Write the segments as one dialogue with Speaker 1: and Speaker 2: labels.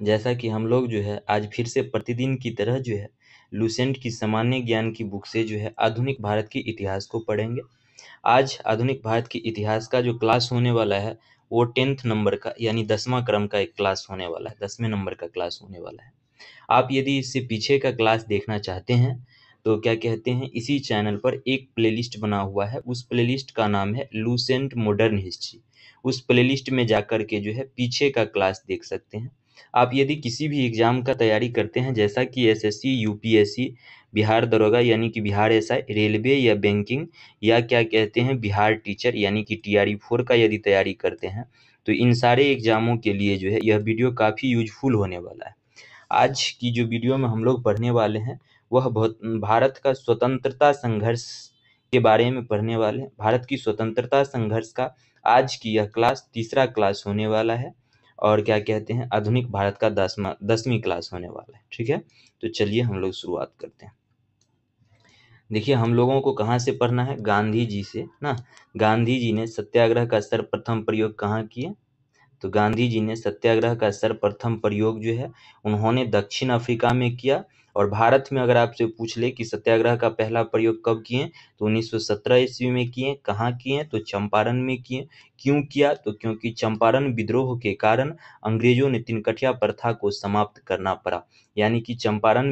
Speaker 1: जैसा कि हम लोग जो है आज फिर से प्रतिदिन की तरह जो है लुसेंट की सामान्य ज्ञान की बुक से जो है आधुनिक भारत के इतिहास को पढ़ेंगे। आज आधुनिक भारत के इतिहास का जो क्लास होने वाला है वो 10th नंबर का यानी 10वां क्रम का एक क्लास होने वाला है, 10वें नंबर का क्लास होने वाला है। आप यदि इससे पीछे का क्लास देखना चाहते हैं तो क्या कहते हैं, इसी चैनल पर एक प्लेलिस्ट बना हुआ है। उस प्लेलिस्ट का नाम है लुसेंट मॉडर्न हिस्ट्री। उस प्लेलिस्ट में जाकर के जो है पीछे का क्लास देख सकते हैं। आप यदि किसी भी एग्जाम का तैयारी करते हैं जैसा कि एसएससी, यूपीएससी, बिहार दरोगा यानी कि बिहार एसआई, रेलवे या बैंकिंग, या क्या कहते हैं बिहार टीचर यानी कि टीआरई 4 का यदि तैयारी करते हैं तो इन सारे एग्जामों के लिए जो है यह वीडियो काफ़ी यूजफुल होने वाला है। आज की जो वीडियो में हम लोग पढ़ने वाले हैं वह बहुत भारत का स्वतंत्रता संघर्ष के बारे में पढ़ने वाले हैं। भारत की स्वतंत्रता संघर्ष का आज की यह क्लास तीसरा क्लास होने वाला है और क्या कहते हैं आधुनिक भारत का 10वीं क्लास होने वाला है। ठीक है, तो चलिए हम लोग शुरुआत करते हैं। देखिए हम लोगों को कहाँ से पढ़ना है, गांधी जी से ना। गांधी जी ने सत्याग्रह का सर्वप्रथम प्रयोग कहाँ किए? तो गांधी जी ने सत्याग्रह का सर्वप्रथम प्रयोग जो है उन्होंने दक्षिण अफ्रीका में किया। और भारत में अगर आपसे पूछ ले कि सत्याग्रह का पहला प्रयोग कब किए तो 1917 ईस्वी में किए। कहाँ किए? तो चंपारण में किए। क्यों किया? तो क्योंकि चंपारण विद्रोह के कारण अंग्रेजों ने तिनकठिया प्रथा को समाप्त करना पड़ा। यानी कि चंपारण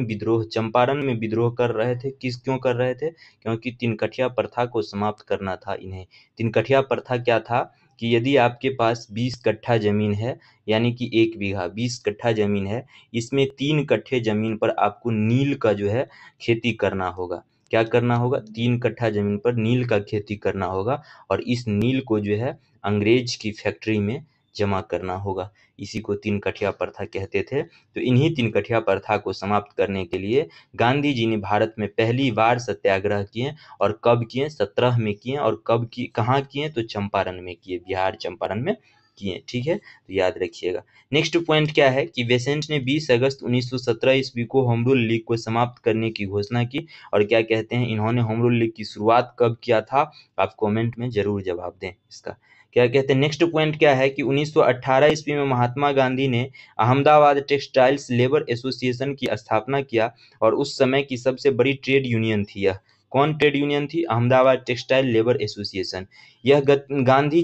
Speaker 1: में विद्रोह कर रहे थे। क्यों कर रहे थे? क्योंकि तिनकठिया प्रथा को समाप्त करना था इन्हें। तिनकठिया प्रथा क्या था कि यदि आपके पास 20 कट्ठा जमीन है यानी कि 1 बीघा 20 कट्ठा जमीन है, इसमें 3 कट्ठे जमीन पर आपको नील का जो है खेती करना होगा। क्या करना होगा? 3 कट्ठा जमीन पर नील का खेती करना होगा और इस नील को जो है अंग्रेज की फैक्ट्री में जमा करना होगा। इसी को 3 कठिया प्रथा कहते थे। तो इन्हीं 3 कठिया प्रथा को समाप्त करने के लिए गांधी जी ने भारत में पहली बार सत्याग्रह किए। और कब किए? 17 में किए। और कहाँ किए? तो चंपारण में किए, बिहार चंपारण में किए। ठीक है, तो याद रखिएगा। नेक्स्ट पॉइंट क्या है कि बेसेंट ने 20 अगस्त 1917 ईस्वी को होम रूल लीग को समाप्त करने की घोषणा की। और क्या कहते हैं, इन्होंने होम रूल लीग की शुरुआत कब किया था? आप कमेंट में जरूर जवाब दें इसका। क्या कहते हैं, नेक्स्ट पॉइंट क्या है कि 1918 ईस्वी में महात्मा गांधी ने अहमदाबाद टेक्सटाइल्स लेबर एसोसिएशन की स्थापना किया। और उस समय की सबसे बड़ी ट्रेड यूनियन थी यह। कौन ट्रेड यूनियन थी? Ahmedabad textile labour association. यही गांधी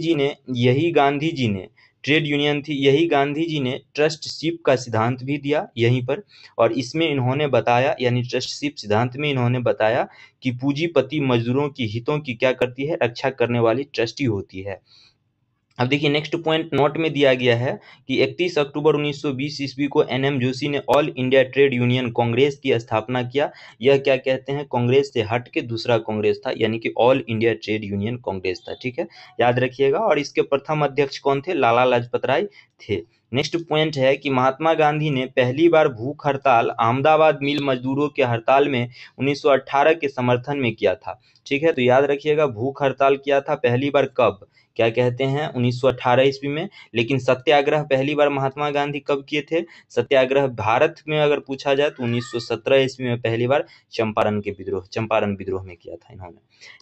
Speaker 1: जी ने ट्रेड यूनियन थी। यही गांधी जी ने ट्रस्टशिप का सिद्धांत भी दिया यहीं पर। और इसमें इन्होंने बताया, यानी ट्रस्टशिप सिद्धांत में इन्होंने बताया कि पूंजीपति मजदूरों की हितों की क्या करती है? रक्षा करने वाली ट्रस्टी होती है। अब देखिए नेक्स्ट पॉइंट नोट में दिया गया है कि 31 अक्टूबर 1920 ईस्वी को एनएम जोशी ने all India trade union Congress की स्थापना किया। यह क्या कहते हैं, कांग्रेस से हट के दूसरा कांग्रेस था, यानी कि all India trade union Congress था। ठीक है, याद रखिएगा। और इसके प्रथम अध्यक्ष कौन थे? लाला लाजपत राय थे। नेक्स्ट पॉइंट है कि महात्मा गांधी ने पहली बार भूख हड़ताल अहमदाबाद मिल मजदूरों के हड़ताल में 1918 के समर्थन में किया था। ठीक है, तो याद रखिएगा भूख हड़ताल किया था पहली बार कब? क्या कहते हैं, 1918 ईस्वी में। लेकिन सत्याग्रह पहली बार महात्मा गांधी कब किए थे? सत्याग्रह भारत में अगर पूछा जाए तो 1917 ईस्वी में पहली बार चंपारण विद्रोह में किया था इन्होंने।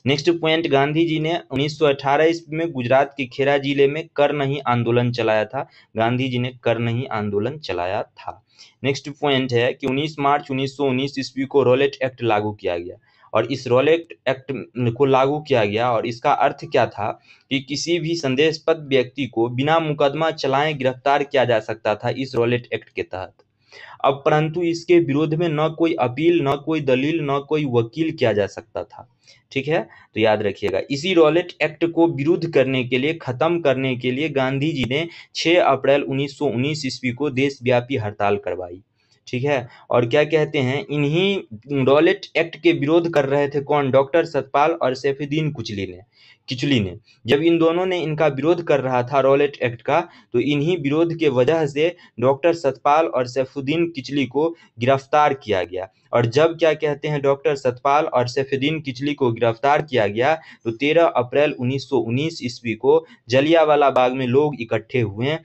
Speaker 1: नेक्स्ट पॉइंट, गांधी जी ने 1918 ईस्वी में गुजरात के खेड़ा जिले में कर नहीं आंदोलन चलाया था। गांधी जी ने कर नहीं आंदोलन चलाया था। नेक्स्ट पॉइंट है कि 19 मार्च 1919 ईस्वी को रॉलेट एक्ट लागू किया गया। और इस रॉलेट एक्ट को लागू किया गया और इसका अर्थ क्या था कि किसी भी संदेशबद्ध व्यक्ति को बिना मुकदमा चलाए गिरफ्तार किया जा सकता था इस रॉलेट एक्ट के तहत। अब परंतु इसके विरोध में न कोई अपील, न कोई दलील, न कोई वकील किया जा सकता था। ठीक है, तो याद रखिएगा। इसी रॉलेट एक्ट को विरुद्ध करने के लिए, खत्म करने के लिए गांधी जी ने 6 अप्रैल 1919 ईस्वी को देशव्यापी हड़ताल करवाई। ठीक है, और क्या कहते हैं, इन्हीं रॉलेट एक्ट के विरोध कर रहे थे कौन? डॉक्टर सतपाल और सैफुद्दीन किचली ने। जब इन दोनों ने इनका विरोध कर रहा था रॉलेट एक्ट का, तो इन्हीं विरोध के वजह से डॉक्टर सतपाल और सैफुद्दीन किचली को गिरफ्तार किया गया। और जब क्या कहते हैं डॉक्टर सतपाल और सैफुद्दीन किचली को गिरफ्तार किया गया तो 13 अप्रैल 1919 ईस्वी को जलियांवाला बाग में लोग इकट्ठे हुए।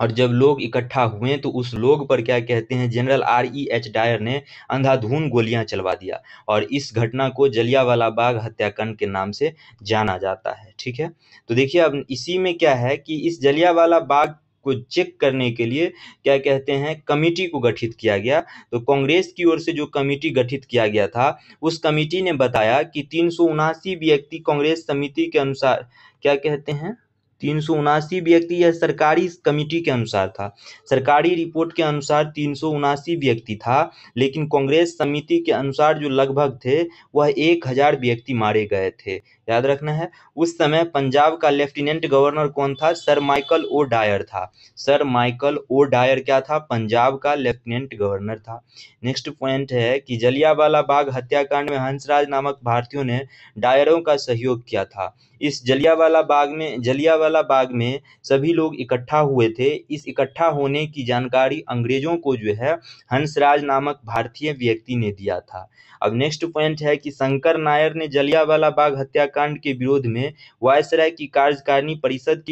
Speaker 1: और जब लोग इकट्ठा हुए तो उस लोग पर क्या कहते हैं, जनरल REH डायर ने अंधाधुंध गोलियां चलवा दिया। और इस घटना को जलियांवाला बाग हत्याकांड के नाम से जाना जाता है। ठीक है, तो देखिए अब इसी में क्या है कि इस जलियांवाला बाग को चेक करने के लिए क्या कहते हैं कमिटी को गठित किया गया। तो कांग्रेस की ओर से जो कमिटी गठित किया गया था, उस कमिटी ने बताया कि 379 व्यक्ति कांग्रेस समिति के अनुसार क्या कहते हैं 379 व्यक्ति, यह सरकारी कमिटी के अनुसार था। सरकारी रिपोर्ट के अनुसार 379 व्यक्ति था, लेकिन कांग्रेस समिति के अनुसार जो लगभग थे वह 1000 व्यक्ति मारे गए थे। याद रखना है। उस समय पंजाब का लेफ्टिनेंट गवर्नर कौन था? सर माइकल ओ डायर था। सर माइकल ओ डायर क्या था? पंजाब का लेफ्टिनेंट गवर्नर था। नेक्स्ट पॉइंट है कि जलियांवाला बाग हत्याकांड में हंसराज नामक भारतीयों ने डायरों का सहयोग किया था। इस जलियांवाला बाग में सभी लोग इकट्ठा हुए थे। इस इकट्ठा होने की जानकारी अंग्रेजों को जो है हंसराज नामक भारतीय व्यक्ति ने दिया था। अब नेक्स्ट पॉइंट है कि शंकर नायर ने जलियांवाला बाग हत्याकांड के विरोध में वायसराय की कार्यकारिणी परिषद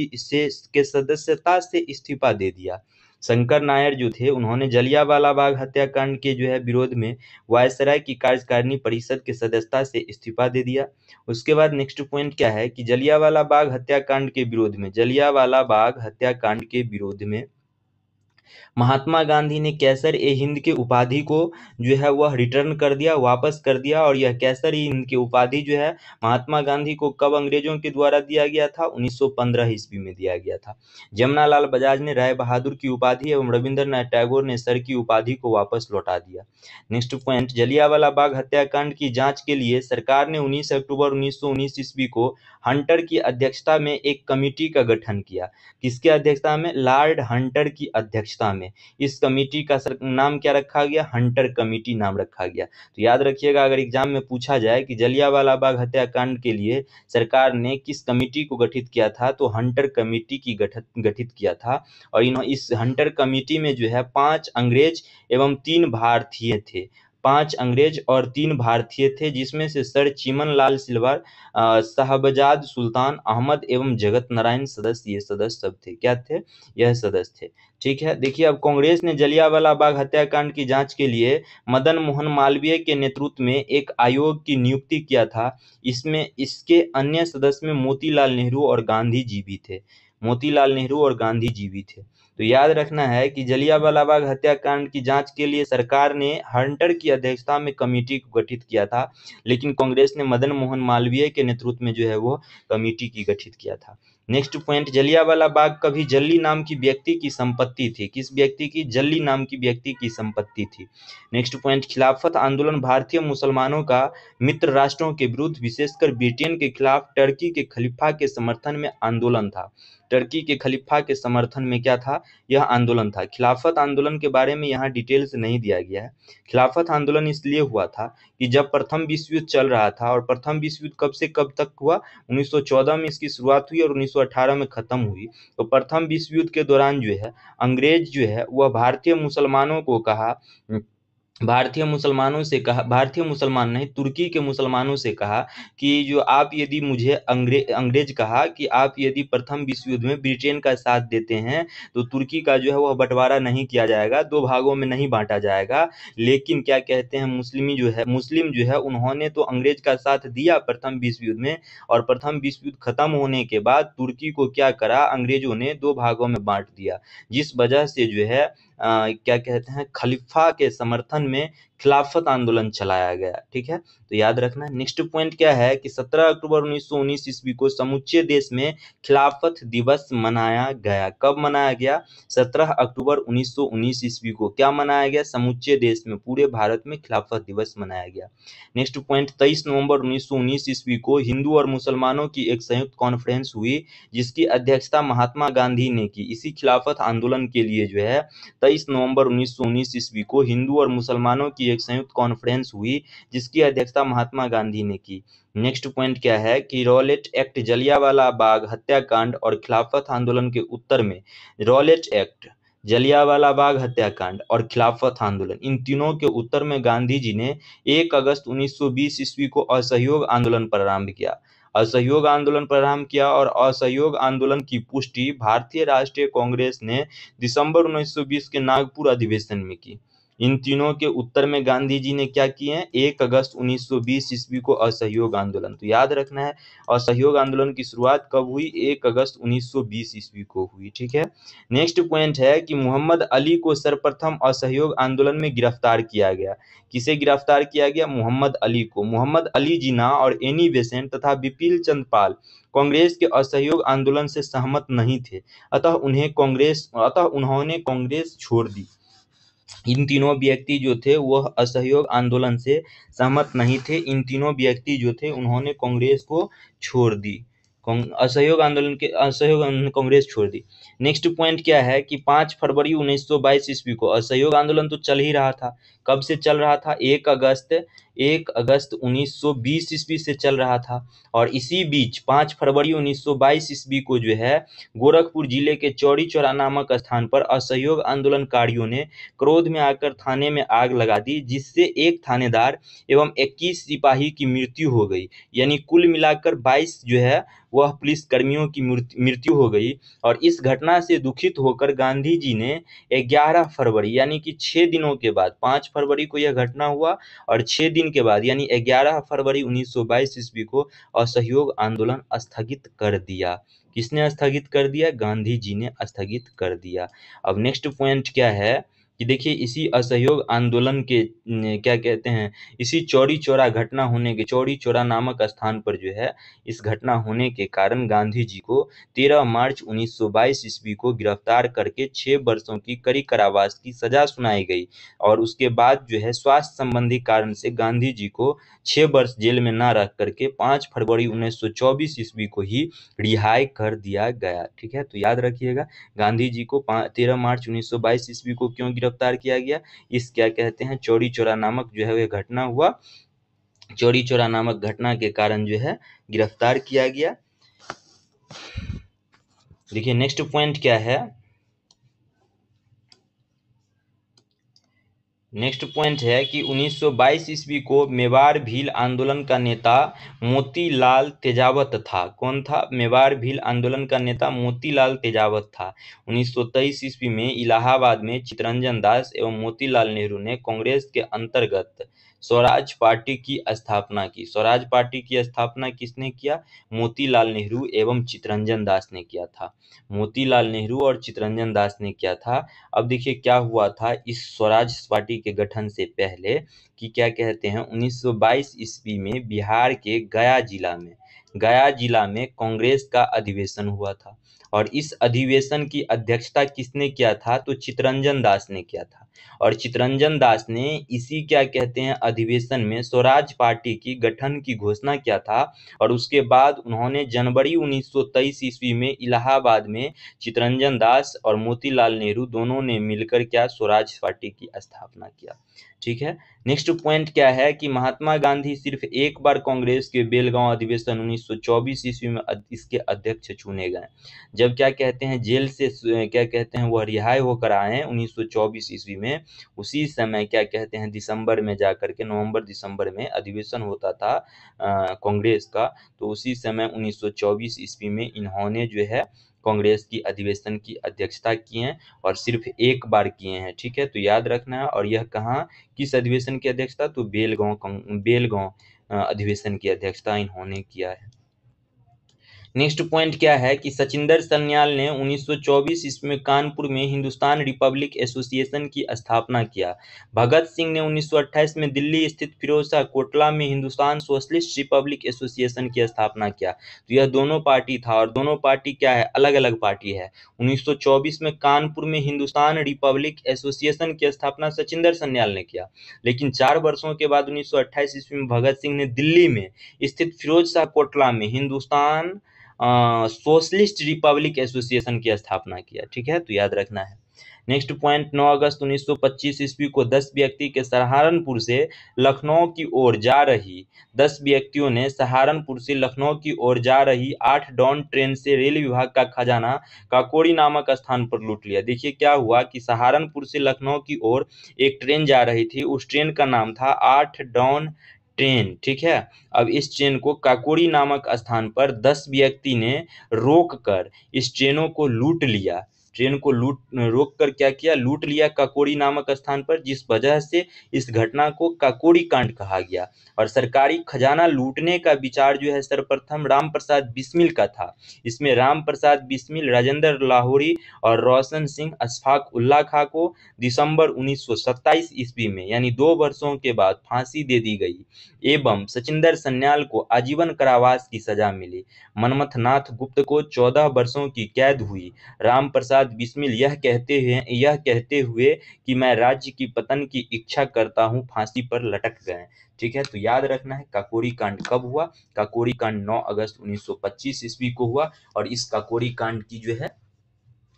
Speaker 1: के सदस्यता से इस्तीफा दे दिया। शंकर नायर जो थे उन्होंने जलियांवाला बाग हत्याकांड के जो है विरोध में वायसराय की कार्यकारिणी परिषद के सदस्यता से इस्तीफा दे दिया। उसके बाद नेक्स्ट पॉइंट क्या है कि जलियांवाला बाग हत्याकांड के विरोध में महात्मा गांधी ने कैसर ए हिंद के उपाधि को जो है वह रिटर्न कर दिया, वापस कर दिया। और यह कैसर ए हिंद की उपाधि जो है महात्मा गांधी को कब अंग्रेजों के द्वारा दिया गया था? 1915 ईस्वी में दिया गया था। जमनालाल बजाज ने राय बहादुर की उपाधि एवं रविंद्रनाथ टैगोर ने सर की उपाधि को वापस लौटा दिया। नेक्स्ट पॉइंट, जलियांवाला बाग हत्याकांड की जांच के लिए सरकार ने 19 अक्टूबर 1919 ईस्वी को हंटर की अध्यक्षता में एक कमेटी का गठन किया। किसकी अध्यक्षता में? लॉर्ड हंटर की अध्यक्षता में। इस कमेटी का नाम क्या रखा गया? हंटर कमेटी नाम रखा गया। तो याद रखिएगा, अगर एग्जाम में पूछा जाए कि जलियांवाला बाग हत्याकांड के लिए सरकार ने किस कमेटी को गठित किया था, तो हंटर कमेटी की गठित किया था। और इस हंटर कमेटी में जो है 5 अंग्रेज एवं 3 भारतीय थे। 5 अंग्रेज और 3 भारतीय थे, जिसमें से सर चिमन लाल सिलवार, साहबजाद सुल्तान अहमद एवं जगत नारायण सदस्य, ये सदस्य सब थे। क्या थे? यह सदस्य थे। ठीक है, देखिए अब कांग्रेस ने जलियांवाला बाग हत्याकांड की जांच के लिए मदन मोहन मालवीय के नेतृत्व में एक आयोग की नियुक्ति किया था। इसमें इसके अन्य सदस्य में मोतीलाल नेहरू और गांधी जी भी थे। मोतीलाल नेहरू और गांधी जी भी थे। तो याद रखना है कि जलियांवाला बाग हत्याकांड की जांच के लिए सरकार ने हंटर की अध्यक्षता में कमेटी को गठित किया था, लेकिन कांग्रेस ने मदन मोहन मालवीय के नेतृत्व में जो है वो कमेटी की गठित किया था। नेक्स्ट पॉइंट, जलियांवाला बाग कभी जल्ली नाम की व्यक्ति की संपत्ति थी। किस व्यक्ति की? जल्ली नाम की व्यक्ति की संपत्ति थी। नेक्स्ट पॉइंट, खिलाफत आंदोलन भारतीय मुसलमानों का मित्र राष्ट्रों के विरुद्ध, विशेषकर ब्रिटेन के खिलाफ टर्की के खलीफा के समर्थन में आंदोलन था। टर्की के खलीफा के समर्थन में क्या था? यह आंदोलन था। खिलाफत आंदोलन के बारे में यहाँ डिटेल से नहीं दिया गया है। खिलाफत आंदोलन इसलिए हुआ था कि जब प्रथम विश्व युद्ध चल रहा था, और प्रथम विश्व युद्ध कब से कब तक हुआ? 1914 में इसकी शुरुआत हुई और 1918 में खत्म हुई। तो प्रथम विश्व युद्ध के दौरान जो है अंग्रेज जो है वह भारतीय मुसलमान नहीं, तुर्की के मुसलमानों से कहा कि जो आप यदि मुझे अंग्रेज कहा कि आप यदि प्रथम विश्व युद्ध में ब्रिटेन का साथ देते हैं तो तुर्की का जो है वह बंटवारा नहीं किया जाएगा, 2 भागों में नहीं बांटा जाएगा। लेकिन क्या कहते हैं मुस्लिम जो है उन्होंने तो अंग्रेज का साथ दिया प्रथम विश्व युद्ध में, और प्रथम विश्व युद्ध खत्म होने के बाद तुर्की को क्या करा? अंग्रेजों ने 2 भागों में बांट दिया, जिस वजह से जो है क्या कहते हैं खलीफा के समर्थन में खिलाफत आंदोलन चलाया गया। ठीक है, तो याद रखना। नेक्स्ट पॉइंट क्या है कि 17 अक्टूबर 1919 ईस्वी को समूचे देश में खिलाफत दिवस मनाया गया। कब मनाया गया? 17 अक्टूबर 1919 ईस्वी को क्या मनाया गया? समूचे देश में, पूरे भारत में खिलाफत दिवस मनाया गया। नेक्स्ट पॉइंट, 23 नवंबर 1919 ईस्वी को हिंदू और मुसलमानों की एक संयुक्त कॉन्फ्रेंस हुई, जिसकी अध्यक्षता महात्मा गांधी ने की। इसी खिलाफत आंदोलन के लिए जो है 23 नवंबर 1919 ईस्वी को हिंदू और मुसलमानों की एक संयुक्त कॉन्फ्रेंस हुई, जिसकी अध्यक्षता महात्मा गांधी ने की। नेक्स्ट पॉइंट क्या है कि रॉलेट एक्ट, जलियांवाला बाग हत्याकांड और खिलाफत आंदोलन के उत्तर में रॉलेट एक्ट, जलियांवाला बाग हत्याकांड और खिलाफत आंदोलन, इन तीनों के उत्तर में गांधी जी ने 1 अगस्त 1920 ईस्वी को असहयोग आंदोलन प्रारंभ किया। असहयोग आंदोलन प्रारंभ किया और असहयोग आंदोलन की पुष्टि भारतीय राष्ट्रीय कांग्रेस ने दिसंबर 1920 के नागपुर अधिवेशन में की। इन तीनों के उत्तर में गांधी जी ने क्या किए हैं? 1 अगस्त 1920 ईस्वी को असहयोग आंदोलन। तो याद रखना है, असहयोग आंदोलन की शुरुआत कब हुई? 1 अगस्त 1920 ईस्वी को हुई। ठीक है। नेक्स्ट पॉइंट है कि मोहम्मद अली को सर्वप्रथम असहयोग आंदोलन में गिरफ्तार किया गया। किसे गिरफ्तार किया गया? मोहम्मद अली को। मोहम्मद अली जिन्ना और एनी बेसेंट तथा विपिन चंद्र पाल कांग्रेस के असहयोग आंदोलन से सहमत नहीं थे, अतः उन्होंने कांग्रेस छोड़ दी। इन तीनों व्यक्ति जो थे वह असहयोग आंदोलन से सहमत नहीं थे। इन तीनों व्यक्ति जो थे उन्होंने कांग्रेस को छोड़ दी। असहयोग आंदोलन कांग्रेस छोड़ दी। नेक्स्ट पॉइंट क्या है कि 5 फरवरी 1922 ईस्वी को असहयोग आंदोलन तो चल ही रहा था। कब से चल रहा था? 1 अगस्त 1920 ईस्वी से चल रहा था। और इसी बीच 5 फरवरी 1922 ईस्वी को जो है गोरखपुर जिले के चौरी चौरा नामक स्थान पर असहयोग आंदोलनकारियों ने क्रोध में आकर थाने में आग लगा दी, जिससे एक थानेदार एवं 21 सिपाही की मृत्यु हो गई। यानी कुल मिलाकर 22 जो है वह पुलिस कर्मियों की मृत्यु हो गई। और इस घटना से दुखित होकर गांधी जी ने 11 फरवरी यानी कि 6 दिनों के बाद, 5 फरवरी को यह घटना हुआ और 6 दिन के बाद यानी 11 फरवरी 1922 ईस्वी को असहयोग आंदोलन स्थगित कर दिया। किसने स्थगित कर दिया? गांधी जी ने स्थगित कर दिया। अब नेक्स्ट पॉइंट क्या है कि देखिए इसी असहयोग आंदोलन के क्या कहते हैं, इसी चौरी चौरा घटना होने के, चौरी चौरा नामक स्थान पर जो है इस घटना होने के कारण गांधी जी को 13 मार्च 1922 ईस्वी को गिरफ्तार करके 6 वर्षों की कड़ी कारावास की सजा सुनाई गई। और उसके बाद जो है स्वास्थ्य संबंधी कारण से गांधी जी को 6 वर्ष जेल में न रख करके 5 फरवरी 1924 ईस्वी को ही रिहाई कर दिया गया। ठीक है, तो याद रखिएगा गांधी जी को 13 मार्च 1922 ईस्वी को क्यों गिरफ्तार किया गया? इस क्या कहते हैं चौरी चौरा नामक जो है वह घटना हुआ, चौरी चौरा नामक घटना के कारण जो है गिरफ्तार किया गया। देखिए नेक्स्ट पॉइंट क्या है, नेक्स्ट पॉइंट है कि 1922 ईस्वी को मेवाड़ भील आंदोलन का नेता मोतीलाल तेजावत था। कौन था? मेवाड़ भील आंदोलन का नेता मोतीलाल तेजावत था। 1923 ईस्वी में इलाहाबाद में चित्तरंजन दास एवं मोतीलाल नेहरू ने कांग्रेस के अंतर्गत स्वराज पार्टी की स्थापना की। स्वराज पार्टी की स्थापना किसने किया? मोतीलाल नेहरू एवं चित्तरंजन दास ने किया था। मोतीलाल नेहरू और चित्तरंजन दास ने किया था। अब देखिए क्या हुआ था इस स्वराज पार्टी के गठन से पहले कि क्या कहते हैं 1922 ईस्वी में बिहार के गया जिला में कांग्रेस का अधिवेशन हुआ था। और इस अधिवेशन की अध्यक्षता किसने किया था? तो चित्तरंजन दास ने किया था। और चित्तरंजन दास ने इसी क्या कहते हैं अधिवेशन में स्वराज पार्टी की गठन की घोषणा किया था। और उसके बाद उन्होंने जनवरी 1923 ईस्वी में इलाहाबाद में चित्तरंजन दास और मोतीलाल नेहरू दोनों ने मिलकर क्या स्वराज पार्टी की स्थापना किया। ठीक है। नेक्स्ट पॉइंट क्या है कि महात्मा गांधी सिर्फ एक बार कांग्रेस के बेलगांव अधिवेशन 1924 ईस्वी में इसके अध्यक्ष चुने गए। जब क्या कहते हैं जेल से क्या कहते हैं वह रिहाई होकर आए हैं 1924 ईस्वी में, उसी समय क्या कहते हैं दिसंबर में जाकर के, नवंबर दिसंबर में अधिवेशन होता था कांग्रेस का। तो उसी समय 1924 ईस्वी में इन्होंने जो है कांग्रेस की अधिवेशन की अध्यक्षता की है और सिर्फ एक बार किए हैं। ठीक है, तो याद रखना है। और यह कहाँ किस अधिवेशन की अध्यक्षता? तो बेलगांव अधिवेशन की अध्यक्षता इन्होंने किया है। नेक्स्ट पॉइंट क्या है कि सचिंदर सन्याल ने 1924 ईस्वी में कानपुर में हिंदुस्तान रिपब्लिक एसोसिएशन की स्थापना किया। भगत सिंह ने 1928 में दिल्ली स्थित फिरोजशाह कोटला में हिंदुस्तान सोशलिस्ट रिपब्लिक एसोसिएशन की स्थापना किया। तो यह दोनों पार्टी था और दोनों पार्टी क्या है? अलग अलग पार्टी है। 1924 में कानपुर में हिंदुस्तान रिपब्लिक एसोसिएशन की स्थापना सचिंदर सन्याल ने किया, लेकिन 4 वर्षों के बाद 1928 ईस्वी में भगत सिंह ने दिल्ली में स्थित फिरोजशाह कोटला में हिंदुस्तान सोशलिस्ट रिपब्लिक एसोसिएशन की स्थापना किया। ठीक है, तो याद रखना है। नेक्स्ट पॉइंट 9 अगस्त 1925 ईस्वी को 10 व्यक्ति के सहारनपुर से लखनऊ की ओर जा रही 10 व्यक्तियों ने सहारनपुर से लखनऊ की ओर जा रही 8 डॉन ट्रेन से रेल विभाग का खजाना काकोरी नामक स्थान पर लूट लिया। देखिए क्या हुआ कि सहारनपुर से लखनऊ की ओर एक ट्रेन जा रही थी, उस ट्रेन का नाम था 8 डॉन ट्रेन। ठीक है, अब इस ट्रेन को काकोरी नामक स्थान पर 10 व्यक्ति ने रोक कर इस ट्रेनों को लूट लिया। ट्रेन को रोक कर क्या किया, लूट लिया काकोरी नामक स्थान पर, जिस वजह से इस घटना को काकोरी कांड कहा गया। और सरकारी खजाना लूटने का विचार जो है सर्वप्रथम राम प्रसाद बिस्मिल का था। इसमें राम प्रसाद बिस्मिल, राजेंद्र लाहौरी और रोशन सिंह अशफाक उल्ला खां को दिसंबर 1927 ईस्वी में यानी 2 वर्षों के बाद फांसी दे दी गई एवं सचिंदर सन्याल को आजीवन कारावास की सजा मिली। मनमथ नाथ गुप्त को 14 वर्षों की कैद हुई। राम प्रसाद बिस्मिल यह कहते हुए कि मैं राज्य की पतन की इच्छा करता हूं, फांसी पर लटक गए। ठीक है, तो याद रखना है काकोरी कांड कब हुआ। काकोरी कांड 9 अगस्त 1925 ईस्वी को हुआ और इस काकोरी कांड की जो है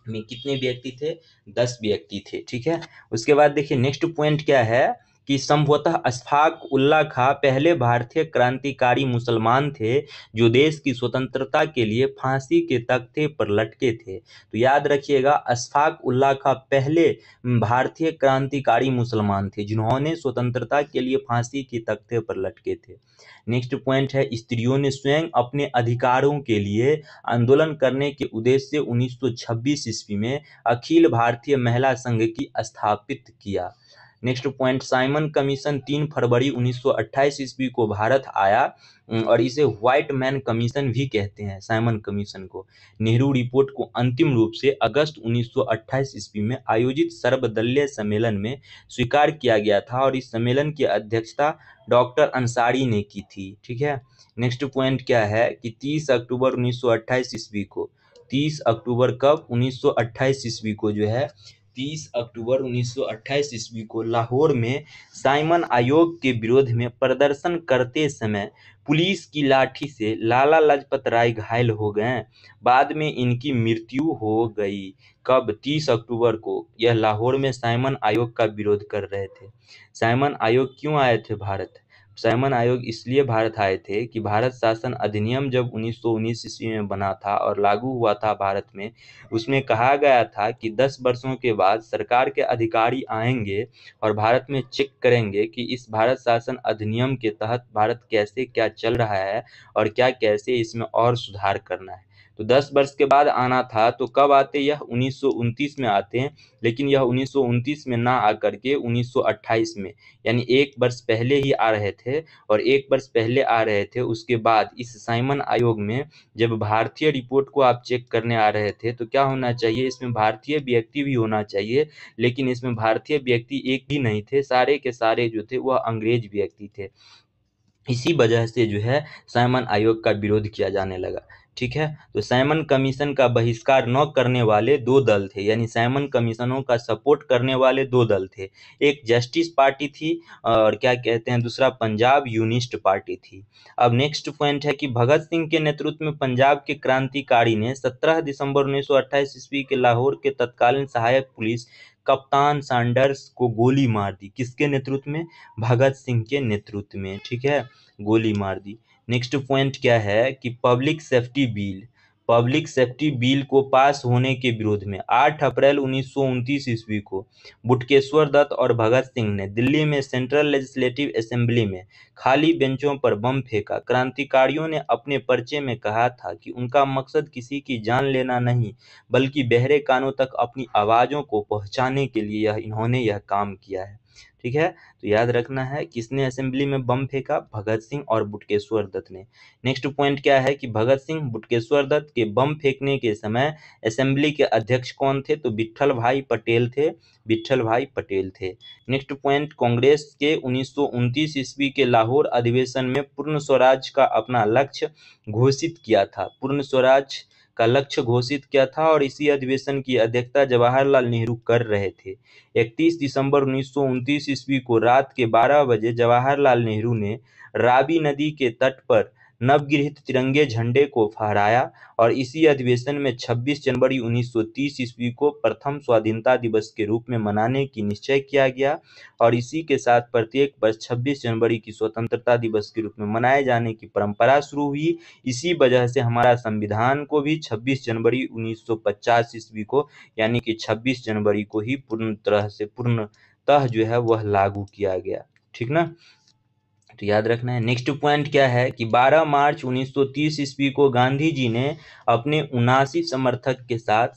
Speaker 1: में कितने व्यक्ति थे, 10 व्यक्ति थे। ठीक है, उसके बाद देखिए नेक्स्ट पॉइंट क्या है कि संभवतः अशफाक उल्ला खां पहले भारतीय क्रांतिकारी मुसलमान थे जो देश की स्वतंत्रता के लिए फांसी के तख्ते पर लटके थे। तो याद रखिएगा, अशफाक उल्ला खां पहले भारतीय क्रांतिकारी मुसलमान थे जिन्होंने स्वतंत्रता के लिए फांसी के तख्ते पर लटके थे। नेक्स्ट पॉइंट है, स्त्रियों ने स्वयं अपने अधिकारों के लिए आंदोलन करने के उद्देश्य से 1926 ईस्वी में अखिल भारतीय महिला संघ की स्थापित किया। नेक्स्ट पॉइंट, साइमन कमीशन 3 फरवरी 1928 ईस्वी को भारत आया और इसे व्हाइट मैन कमीशन भी कहते हैं। साइमन कमीशन को नेहरू रिपोर्ट को अंतिम रूप से अगस्त 1928 ईस्वी में आयोजित सर्वदलीय सम्मेलन में स्वीकार किया गया था और इस सम्मेलन की अध्यक्षता डॉक्टर अंसारी ने की थी। ठीक है, नेक्स्ट पॉइंट क्या है कि 30 अक्टूबर 1928 ईस्वी को 30 अक्टूबर कब 1928 ईस्वी को जो है 30 अक्टूबर 1928 ईस्वी को लाहौर में साइमन आयोग के विरोध में प्रदर्शन करते समय पुलिस की लाठी से लाला लाजपत राय घायल हो गए। बाद में इनकी मृत्यु हो गई। कब, 30 अक्टूबर को। यह लाहौर में साइमन आयोग का विरोध कर रहे थे। साइमन आयोग क्यों आए थे भारत? साइमन आयोग इसलिए भारत आए थे कि भारत शासन अधिनियम जब 1919 ईस्वी में बना था और लागू हुआ था भारत में, उसमें कहा गया था कि 10 वर्षों के बाद सरकार के अधिकारी आएंगे और भारत में चेक करेंगे कि इस भारत शासन अधिनियम के तहत भारत कैसे क्या चल रहा है और क्या कैसे इसमें और सुधार करना है। तो 10 वर्ष के बाद आना था, तो कब आते, यह 1929 में आते हैं, लेकिन यह 1929 में ना आकर के 1928 में यानी 1 वर्ष पहले ही आ रहे थे। और 1 वर्ष पहले आ रहे थे, उसके बाद इस साइमन आयोग में जब भारतीय रिपोर्ट को आप चेक करने आ रहे थे तो क्या होना चाहिए, इसमें भारतीय व्यक्ति भी होना चाहिए, लेकिन इसमें भारतीय व्यक्ति एक भी नहीं थे, सारे के सारे जो थे वह अंग्रेज व्यक्ति थे। इसी वजह से जो है साइमन आयोग का विरोध किया जाने लगा। ठीक है, तो साइमन कमीशन का बहिष्कार न करने वाले 2 दल थे, यानी साइमन कमीशनों का सपोर्ट करने वाले 2 दल थे। एक जस्टिस पार्टी थी और क्या कहते हैं दूसरा पंजाब यूनिस्ट पार्टी थी। अब नेक्स्ट पॉइंट है कि भगत सिंह के नेतृत्व में पंजाब के क्रांतिकारी ने 17 दिसंबर 1928 ईस्वी के लाहौर के तत्कालीन सहायक पुलिस कप्तान सैंडर्स को गोली मार दी। किसके नेतृत्व में? भगत सिंह के नेतृत्व में। ठीक है, गोली मार दी। नेक्स्ट पॉइंट क्या है कि पब्लिक सेफ्टी बिल को पास होने के विरोध में 8 अप्रैल 1929 ईस्वी को बुटकेश्वर दत्त और भगत सिंह ने दिल्ली में सेंट्रल लेजिस्लेटिव असेंबली में खाली बेंचों पर बम फेंका। क्रांतिकारियों ने अपने पर्चे में कहा था कि उनका मकसद किसी की जान लेना नहीं, बल्कि बहरे कानों तक अपनी आवाजों को पहुंचाने के लिए इन्होंने यह काम किया है। ठीक है, तो याद रखना है किसने असेंबली में बम फेंका, भगत सिंह और बुटकेश्वर दत्त ने। नेक्स्ट पॉइंट क्या है कि भगत सिंह बुटकेश्वर दत्त के बम फेंकने के समय असेंबली के अध्यक्ष कौन थे, तो विट्ठल भाई पटेल थे। नेक्स्ट पॉइंट, कांग्रेस के 1929 ईस्वी के लाहौर अधिवेशन में पूर्ण स्वराज का अपना लक्ष्य घोषित किया था। पूर्ण स्वराज का लक्ष्य घोषित किया था और इसी अधिवेशन की अध्यक्षता जवाहरलाल नेहरू कर रहे थे। 31 दिसंबर 1929 ईस्वी को रात के 12 बजे जवाहरलाल नेहरू ने रावी नदी के तट पर नवगृहित तिरंगे झंडे को फहराया और इसी अधिवेशन में 26 जनवरी 1930 ईस्वी को प्रथम स्वाधीनता दिवस के रूप में मनाने की निश्चय किया गया और इसी के साथ प्रत्येक वर्ष 26 जनवरी की स्वतंत्रता दिवस के रूप में मनाए जाने की परंपरा शुरू हुई। इसी वजह से हमारा संविधान को भी 26 जनवरी 1950 ईस्वी को यानी कि 26 जनवरी को ही पूर्णतः जो है वह लागू किया गया। ठीक ना। तो याद रखना है। नेक्स्ट पॉइंट क्या है कि 12 मार्च 1930 ईस्वी को गांधी जी ने अपने 79 समर्थक के साथ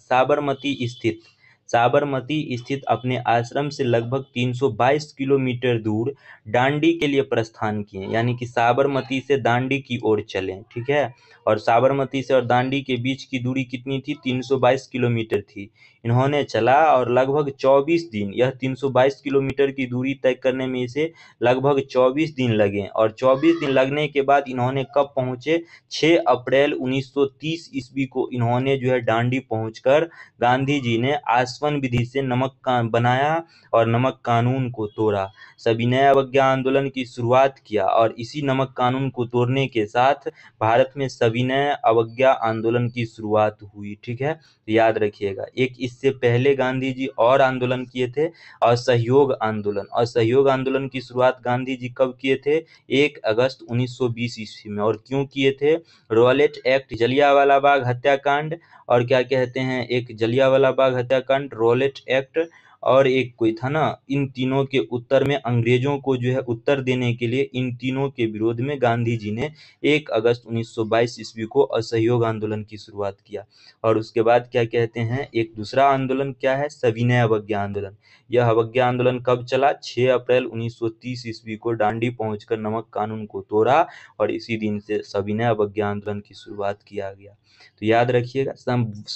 Speaker 1: साबरमती स्थित अपने आश्रम से लगभग 322 किलोमीटर दूर दांडी के लिए प्रस्थान किए, यानी कि साबरमती से दांडी की ओर चले, ठीक है। और साबरमती से और दांडी के बीच की दूरी कितनी थी? 322 किलोमीटर थी। इन्होंने चला और लगभग 24 दिन, यह 322 किलोमीटर की दूरी तय करने में इसे लगभग 24 दिन लगे, और 24 दिन लगने के बाद इन्होंने कब पहुंचे? 6 अप्रैल 1930 ईस्वी को इन्होंने जो है दांडी पहुंचकर गांधी जी ने आसवन विधि से नमक का बनाया और नमक कानून को तोड़ा, सविनय अवज्ञा आंदोलन की शुरुआत किया, और इसी नमक कानून को तोड़ने के साथ भारत में सविनय अवज्ञा आंदोलन की शुरुआत हुई, ठीक है। याद रखिएगा। एक इससे पहले गांधी जी और आंदोलन किए थे, असहयोग आंदोलन। असहयोग आंदोलन की शुरुआत गांधी जी कब किए थे? 1 अगस्त 1920 ईस्वी में। और क्यों किए थे? रॉलेट एक्ट, जलियांवाला बाग हत्याकांड, और क्या कहते हैं, एक जलियांवाला बाग हत्याकांड, रॉलेट एक्ट, और एक कोई था ना, इन तीनों के उत्तर में अंग्रेजों को जो है उत्तर देने के लिए इन तीनों के विरोध में गांधी जी ने 1 अगस्त 1922 ईस्वी को असहयोग आंदोलन की शुरुआत किया। और उसके बाद क्या कहते हैं, एक दूसरा आंदोलन क्या है? सविनय अवज्ञा आंदोलन। यह अवज्ञा आंदोलन कब चला? 6 अप्रैल 1930 ईस्वी को दांडी पहुंचकर नमक कानून को तोड़ा, और इसी दिन से सविनय अवज्ञा आंदोलन की शुरुआत किया गया। तो याद रखिएगा।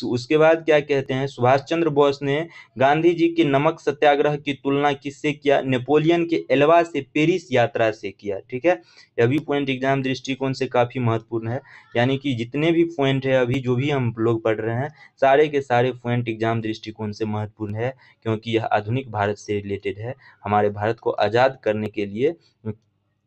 Speaker 1: उसके बाद क्या कहते हैं, सुभाष चंद्र बोस ने गांधी जी के नमक सत्याग्रह की तुलना किससे किया? नेपोलियन के एल्वा से पेरिस यात्रा से किया, ठीक है। यह भी पॉइंट एग्जाम दृष्टिकोण से काफी महत्वपूर्ण है, यानी कि जितने भी पॉइंट है अभी जो भी हम लोग पढ़ रहे हैं, सारे के सारे पॉइंट एग्जाम दृष्टिकोण से महत्वपूर्ण है, क्योंकि यह आधुनिक भारत से रिलेटेड है। हमारे भारत को आजाद करने के लिए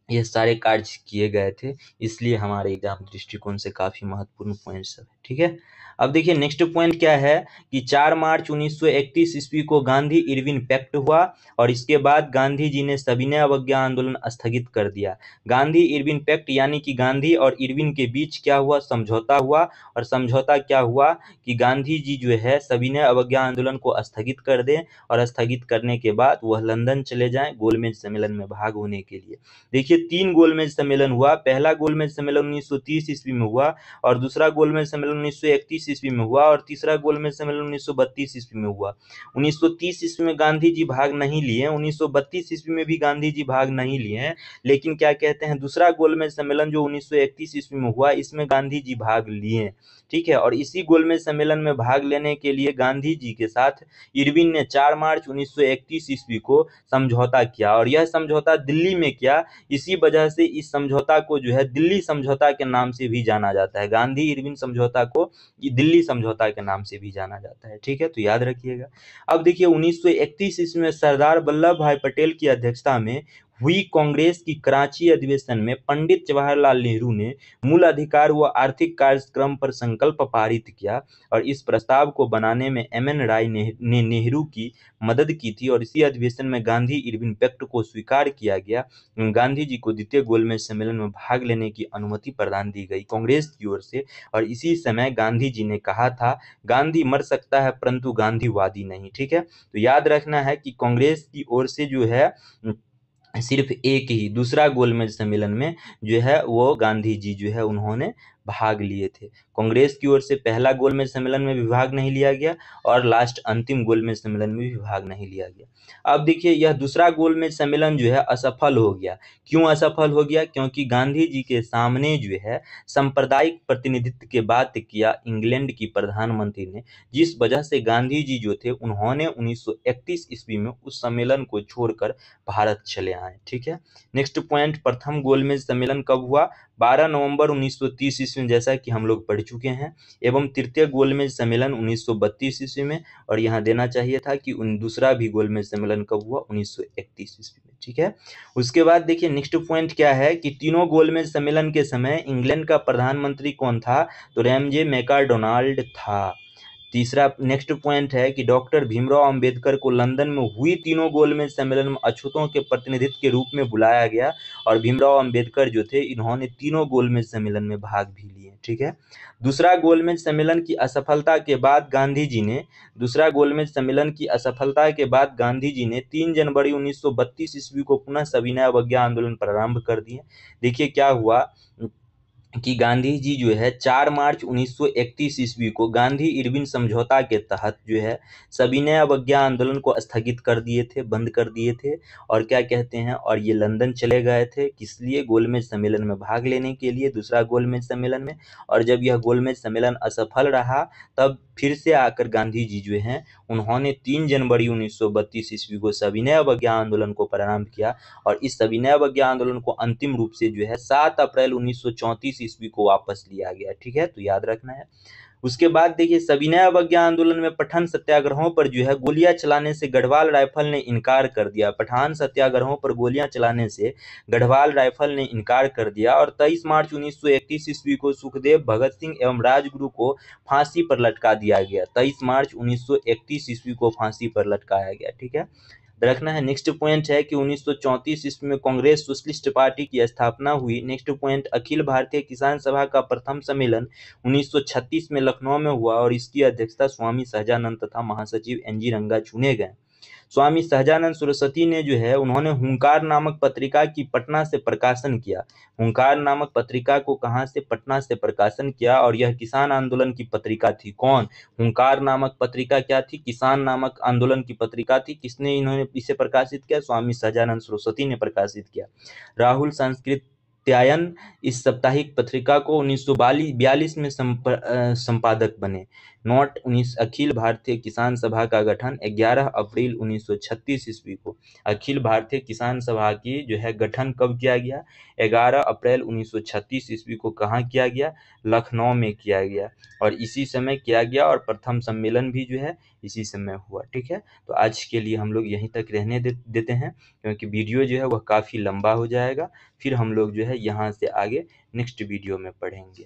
Speaker 1: ये सारे कार्य किए गए थे, इसलिए हमारे एग्जाम दृष्टिकोण से काफी महत्वपूर्ण पॉइंट सब है, ठीक है। अब देखिए नेक्स्ट पॉइंट क्या है कि 4 मार्च 1931 ईस्वी को गांधी इरविन पैक्ट हुआ, और इसके बाद गांधी जी ने सविनय अवज्ञा आंदोलन स्थगित कर दिया। गांधी इरविन पैक्ट यानी कि गांधी और इरविन के बीच क्या हुआ? समझौता हुआ। और समझौता क्या हुआ कि गांधी जी जो है सविनय अवज्ञा आंदोलन को स्थगित कर दें, और स्थगित करने के बाद वह लंदन चले जाएं गोलमेज सम्मेलन में भाग होने के लिए। देखिए 3 गोलमेज सम्मेलन हुआ। पहला गोलमेज सम्मेलन 1930 ईस्वी में हुआ, और दूसरा गोलमेज सम्मेलन 1931 ईस्वी में हुआ, और तीसरा गोलमेज सम्मेलन 1932 ईस्वी में हुआ। 1930 ईस्वी में गांधी जी भाग नहीं लिए, 1932 ईस्वी में भी गांधी जी भाग नहीं लिए हैं, लेकिन क्या कहते हैं, दूसरा गोलमेज सम्मेलन जो 1931 ईस्वी में हुआ, इसमें गांधी जी भाग लिए, ठीक है। और इसी गोलमेज सम्मेलन में भाग लेने के लिए गांधी जी के साथ इरविन ने 4 मार्च 1931 ईस्वी को समझौता किया, और यह समझौता दिल्ली में किया। इसी वजह से इस समझौता को जो है दिल्ली समझौता के नाम से भी जाना जाता है। गांधी इरविन समझौता को दिल्ली समझौता के नाम से भी जाना जाता है, ठीक है। तो याद रखिएगा। अब देखिए 1931 ईस्वी में सरदार वल्लभ भाई पटेल की अध्यक्षता में हुई कांग्रेस की कराची अधिवेशन में पंडित जवाहरलाल नेहरू ने मूल अधिकार व आर्थिक कार्यक्रम पर संकल्प पारित किया, और इस प्रस्ताव को बनाने में एम.एन. राय ने नेहरू की मदद की थी, और इसी अधिवेशन में गांधी इरविन पैक्ट को स्वीकार किया गया। गांधी जी को द्वितीय गोलमेज सम्मेलन में भाग लेने की अनुमति प्रदान दी गई कांग्रेस की ओर से, और इसी समय गांधी जी ने कहा था, गांधी मर सकता है परंतु गांधीवादी नहीं, ठीक है। तो याद रखना है कि कांग्रेस की ओर से जो है सिर्फ एक ही दूसरा गोलमेज सम्मेलन में जो है वो गांधी जी जो है उन्होंने भाग लिए थे। कांग्रेस की ओर से पहला गोलमेज सम्मेलन में भी भाग नहीं लिया गया, और लास्ट अंतिम गोलमेज सम्मेलन में भी भाग नहीं लिया गया। अब देखिए यह दूसरा गोलमेज सम्मेलन जो है असफल हो गया। क्यों असफल हो गया? क्योंकि गांधी जी के सामने जो है सांप्रदायिक प्रतिनिधित्व के बात किया इंग्लैंड की प्रधानमंत्री ने, जिस वजह से गांधी जी जो थे उन्होंने 1931 ईस्वी में उस सम्मेलन को छोड़कर भारत चले आए, ठीक है। नेक्स्ट पॉइंट, प्रथम गोलमेज सम्मेलन कब हुआ? 12 नवंबर 1930 ईस्वी में, जैसा कि हम लोग पढ़ चुके हैं। एवं तृतीय गोलमेज सम्मेलन 1932 ईस्वी में, और यहाँ देना चाहिए था कि दूसरा भी गोलमेज सम्मेलन कब हुआ? 1931 ईस्वी में, ठीक है। उसके बाद देखिए नेक्स्ट पॉइंट क्या है कि तीनों गोलमेज सम्मेलन के समय इंग्लैंड का प्रधानमंत्री कौन था? तो रैमजे मैकडोनाल्ड था। तीसरा नेक्स्ट पॉइंट है कि डॉक्टर भीमराव अंबेडकर को लंदन में हुई तीनों गोलमेज सम्मेलन में अछूतों के प्रतिनिधित्व के रूप में बुलाया गया और भीमराव अंबेडकर जो थे इन्होंने तीनों गोलमेज सम्मेलन में भाग भी लिए। ठीक है। दूसरा गोलमेज सम्मेलन की असफलता के बाद गांधी जी ने 3 जनवरी 1932 ईस्वी को पुनः सविनय अवज्ञा आंदोलन प्रारंभ कर दिए। देखिए क्या हुआ कि गांधी जी जो है 4 मार्च 1931 ईस्वी को गांधी इरविन समझौता के तहत जो है सविनय अवज्ञा आंदोलन को स्थगित कर दिए थे, बंद कर दिए थे और क्या कहते हैं, और ये लंदन चले गए थे किस लिए, गोलमेज सम्मेलन में भाग लेने के लिए, दूसरा गोलमेज सम्मेलन में। और जब यह गोलमेज सम्मेलन असफल रहा तब फिर से आकर गांधी जी जो हैं उन्होंने 3 जनवरी 1932 ईस्वी को सविनय अवज्ञा आंदोलन को प्रारंभ किया और इस सविनय अवज्ञा आंदोलन को अंतिम रूप से जो है 7 अप्रैल 1934 ईस्वी को वापस लिया गया। ठीक है, तो याद रखना है। उसके बाद देखिए सविनय अवज्ञा आंदोलन में पठान सत्याग्रहों पर जो है गोलियां चलाने से गढ़वाल राइफल ने इनकार कर दिया। पठान सत्याग्रहों पर गोलियां चलाने से गढ़वाल राइफल ने इनकार कर दिया और 23 मार्च 1931 ईस्वी को सुखदेव, भगत सिंह एवं राजगुरु को फांसी पर लटका दिया गया। 23 मार्च 1931 ईस्वी को फांसी पर लटकाया गया। ठीक है, रखना है। नेक्स्ट पॉइंट है कि 1934 ईस्वी में कांग्रेस सोशलिस्ट पार्टी की स्थापना हुई। नेक्स्ट पॉइंट, अखिल भारतीय किसान सभा का प्रथम सम्मेलन 1936 में लखनऊ में हुआ और इसकी अध्यक्षता स्वामी सहजानंद तथा महासचिव एनजी रंगा चुने गए। स्वामी सहजानंद सरस्वती ने जो है उन्होंने हुंकार नामक पत्रिका की पटना से प्रकाशन किया। हुंकार नामक पत्रिका को कहां से, पटना से प्रकाशन किया और यह किसान आंदोलन की पत्रिका थी। कौन, हुंकार नामक पत्रिका क्या थी, किसान नामक आंदोलन की पत्रिका थी। किसने इन्होंने इसे प्रकाशित किया, स्वामी सहजानंद सरस्वती ने प्रकाशित किया। राहुल सांस्कृत्यायन इस साप्ताहिक पत्रिका को 1942 में संपादक बने। नोट 19 अखिल भारतीय किसान सभा का गठन 11 अप्रैल 1936 ईस्वी को। अखिल भारतीय किसान सभा की जो है गठन कब किया गया, 11 अप्रैल 1936 ईस्वी को। कहाँ किया गया, लखनऊ में किया गया और इसी समय किया गया और प्रथम सम्मेलन भी जो है इसी समय हुआ। ठीक है, तो आज के लिए हम लोग यहीं तक रहने देते हैं क्योंकि वीडियो जो है वह काफ़ी लंबा हो जाएगा। फिर हम लोग जो है यहाँ से आगे नेक्स्ट वीडियो में पढ़ेंगे।